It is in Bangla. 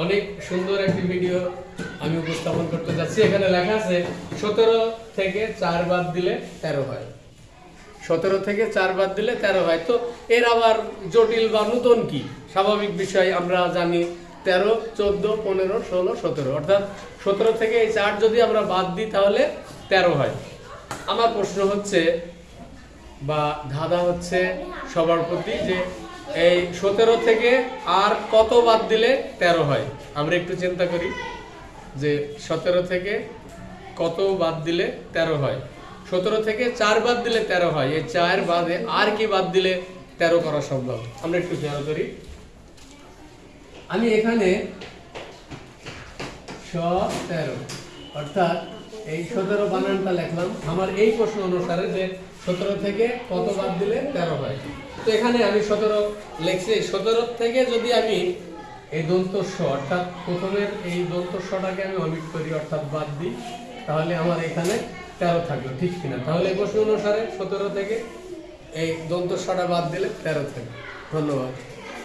অনেক সুন্দর একটি ভিডিও আমি উপস্থাপন করতে যাচ্ছি। এখানে লেখা আছে 17 থেকে 4 বাদ দিলে 13 হয়। 17 থেকে 4 বাদ দিলে 13 হয়। তো এর আবার জটিল বা নতুন কি? স্বাভাবিক বিষয়, আমরা জানি 13, 14, 15, 16, 17, অর্থাৎ 17 থেকে এই 4 যদি আমরা বাদ দিই তাহলে 13 হয়। আমার প্রশ্ন হচ্ছে বা ধাঁধা হচ্ছে সবার প্রতি যে এই 17 থেকে আর কত বাদ দিলে 13 হয়। আমরা একটু চিন্তা করি যে 17 থেকে কত বাদ দিলে 13 হয়। 17 থেকে 4 বাদ দিলে 13 হয়। এই 4 বাদে আর কি বাদ দিলে 13 করা সম্ভব? আমরা একটু খেয়াল করি। আমি এখানে 17, অর্থাৎ এই 17 বানানটা লিখলাম আমার এই প্রশ্ন অনুসারে যে 17 থেকে কত বাদ দিলে 13 হয়। তো এখানে আমি 17 লিখছি। 17 থেকে যদি আমি এই দন্ত স অর্থাৎ প্রথমের এই দন্ত সটাকে আমি অমিট করি অর্থাৎ বাদ দিই, তাহলে আমার এখানে 13 থাকলো, ঠিক কিনা? তাহলে এই প্রশ্ন অনুসারে 17 থেকে এই দন্ত সটা বাদ দিলে 13 থাকবে। ধন্যবাদ।